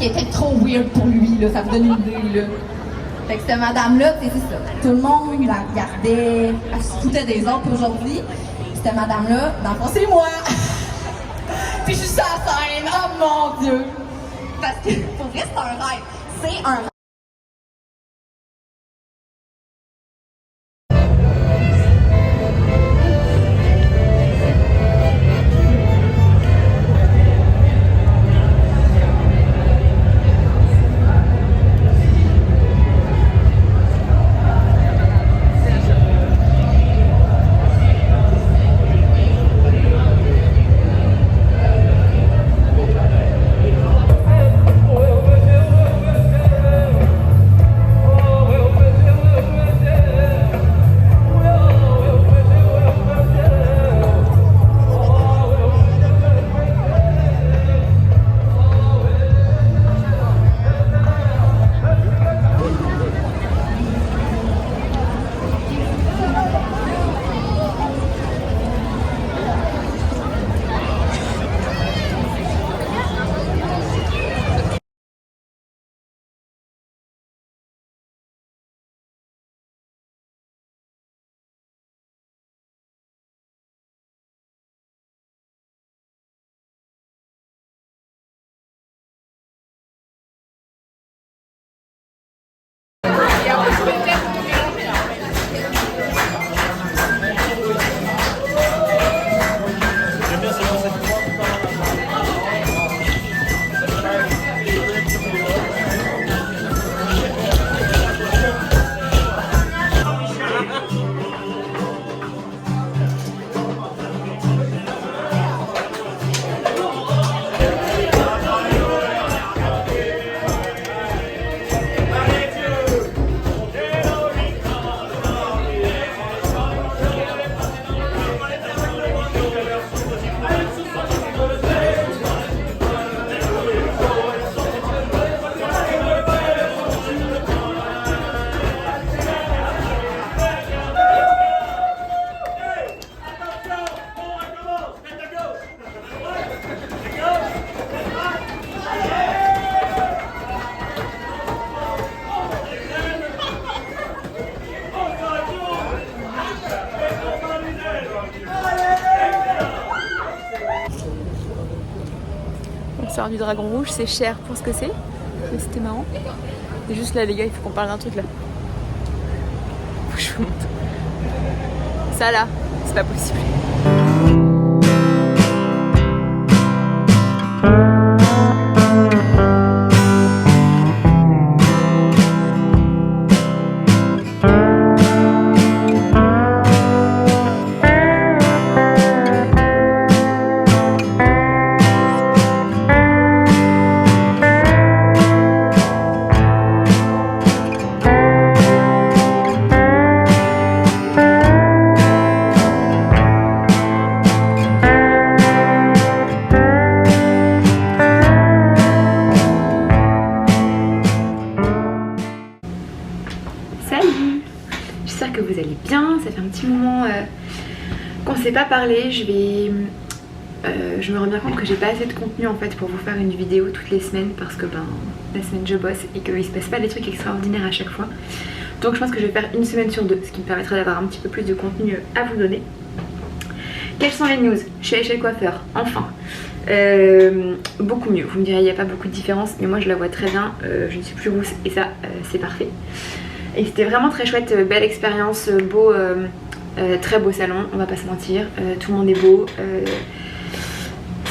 qu'il était trop weird pour lui, là, ça vous donne une idée, là. Fait que cette madame-là, c'est ça. Tout le monde la regardait, elle se foutait des autres. Puis aujourd'hui, cette madame-là, dans le fond, c'est moi. Puis je suis sur la scène, oh mon Dieu. Parce que, pour vrai, c'est un rêve. C'est un rêve. L'histoire du dragon rouge, c'est cher pour ce que c'est, mais c'était marrant. Et juste là les gars, il faut qu'on parle d'un truc là. Faut que je vous montre. Ça là, c'est pas possible. J'espère que vous allez bien, ça fait un petit moment qu'on ne s'est pas parlé. Je me rends bien compte que j'ai pas assez de contenu en fait pour vous faire une vidéo toutes les semaines parce que la semaine je bosse et qu'il se passe pas des trucs extraordinaires à chaque fois. Donc je pense que je vais faire une semaine sur deux, ce qui me permettra d'avoir un petit peu plus de contenu à vous donner. Quelles sont les news? Je suis allée chez le coiffeur, enfin. Beaucoup mieux, vous me direz il n'y a pas beaucoup de différence, mais moi je la vois très bien, je ne suis plus rousse et ça c'est parfait. Et c'était vraiment très chouette, belle expérience, beau, très beau salon, on va pas se mentir, tout le monde est beau,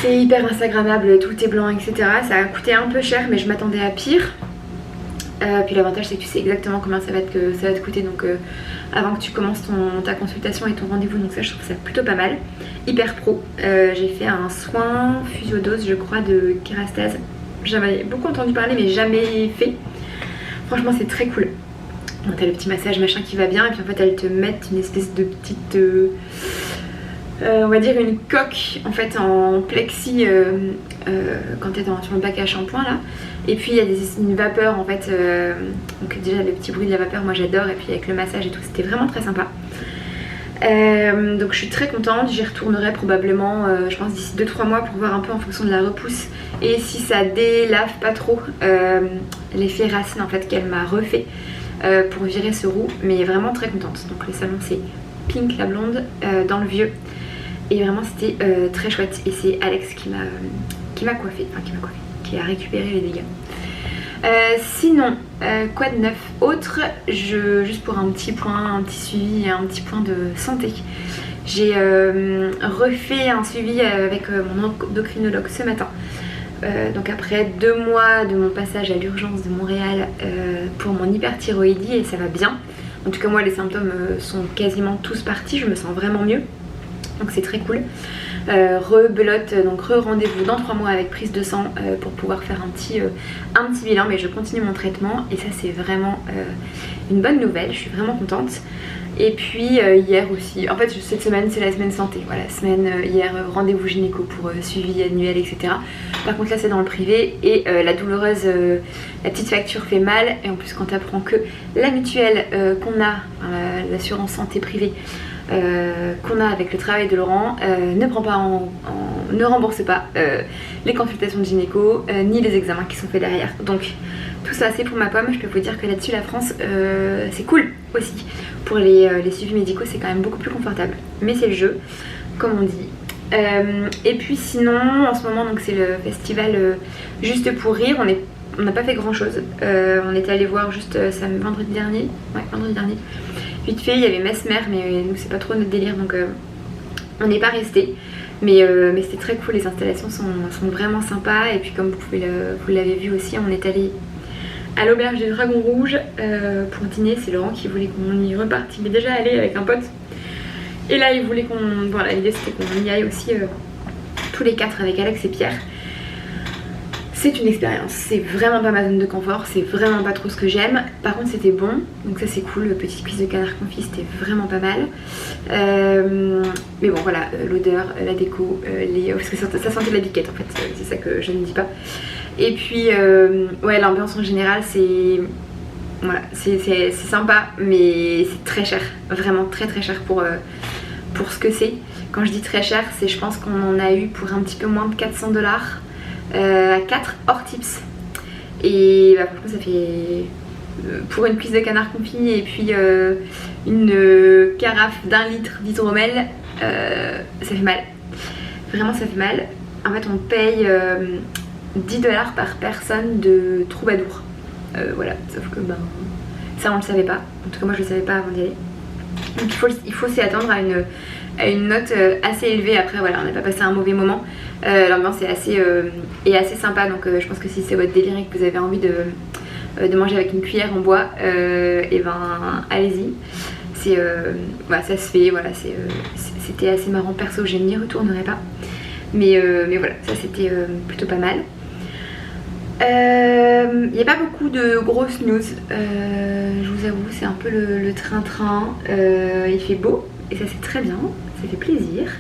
c'est hyper instagrammable, tout est blanc, etc. Ça a coûté un peu cher mais je m'attendais à pire. Puis l'avantage c'est que tu sais exactement combien ça va te coûter, donc avant que tu commences ta consultation et ton rendez-vous, donc ça je trouve ça plutôt pas mal, hyper pro. J'ai fait un soin physiodose je crois de Kerastase, j'avais beaucoup entendu parler mais jamais fait, franchement c'est très cool. Donc t'as le petit massage machin qui va bien et puis en fait elles te mettent une espèce de petite on va dire une coque en fait en plexi quand t'es sur le bac à shampoing là, et puis il y a une vapeur en fait, donc déjà le petit bruit de la vapeur moi j'adore, et puis avec le massage et tout c'était vraiment très sympa. Donc je suis très contente, j'y retournerai probablement je pense d'ici 2-3 mois pour voir un peu en fonction de la repousse et si ça délave pas trop l'effet racine en fait qu'elle m'a refait pour virer ce roux, mais vraiment très contente. Donc le salon c'est Pink la blonde dans le vieux et vraiment c'était très chouette et c'est Alex qui m'a coiffé, qui a récupéré les dégâts. Sinon, quoi de neuf autre, juste pour un petit point, un petit suivi et un petit point de santé. J'ai refait un suivi avec mon endocrinologue ce matin. Donc après 2 mois de mon passage à l'urgence de Montréal pour mon hyperthyroïdie et ça va bien. En tout cas moi les symptômes sont quasiment tous partis, je me sens vraiment mieux. Donc c'est très cool. Rebelote, donc re-rendez-vous dans 3 mois avec prise de sang pour pouvoir faire un petit bilan, mais je continue mon traitement et ça c'est vraiment une bonne nouvelle, je suis vraiment contente. Et puis hier aussi, en fait cette semaine c'est la semaine santé, voilà, hier rendez-vous gynéco pour suivi annuel etc. Par contre là c'est dans le privé et la douloureuse, la petite facture fait mal et en plus quand tu apprends que la mutuelle qu'on a, l'assurance santé privée, qu'on a avec le travail de Laurent ne rembourse pas les consultations de gynéco ni les examens qui sont faits derrière. Donc tout ça c'est pour ma pomme. Je peux vous dire que là-dessus la France c'est cool aussi. Pour les suivis médicaux c'est quand même beaucoup plus confortable. Mais c'est le jeu comme on dit. Et puis sinon en ce moment donc c'est le festival Juste pour rire. On n'a pas fait grand chose. On était allé voir juste vendredi dernier. Ouais, vendredi dernier. Vite fait, il y avait Mesmer, mais nous c'est pas trop notre délire donc on n'est pas resté. Mais c'était très cool, les installations sont vraiment sympas. Et puis comme vous l'avez vu aussi, on est allé à l'auberge du Dragon Rouge pour dîner. C'est Laurent qui voulait qu'on y reparte. Il est déjà allé avec un pote. Et là il voulait voilà, l'idée c'était qu'on y aille aussi tous les 4 avec Alex et Pierre. C'est une expérience, c'est vraiment pas ma zone de confort, c'est vraiment pas trop ce que j'aime. Par contre c'était bon, donc ça c'est cool, petite cuisse de canard confit c'était vraiment pas mal. Mais bon voilà, l'odeur, la déco, parce que ça sentait la biquette en fait, c'est ça que je ne dis pas. Et puis ouais, l'ambiance en général c'est... Voilà, c'est sympa mais c'est très cher, vraiment très très cher pour ce que c'est. Quand je dis très cher, c'est je pense qu'on en a eu pour un petit peu moins de 400 $. À 4 hors tips et bah, franchement ça fait pour une cuisse de canard confit et puis une carafe d'1 litre d'hydromel, ça fait mal, vraiment ça fait mal. En fait on paye 10 $ par personne de troubadour, voilà, sauf que ben ça on le savait pas, en tout cas moi je le savais pas avant d'y aller. Donc il faut s'y attendre à une note assez élevée. Après voilà, on n'a pas passé un mauvais moment. L'ambiance est assez sympa, donc je pense que si c'est votre délire et que vous avez envie de manger avec une cuillère en bois, et ben allez-y. Voilà, ça se fait, voilà, c'était assez marrant. Perso je n'y retournerai pas, mais voilà, ça c'était plutôt pas mal. Il n'y a pas beaucoup de grosses news, je vous avoue, c'est un peu le train-train. Il fait beau et ça c'est très bien, ça fait plaisir.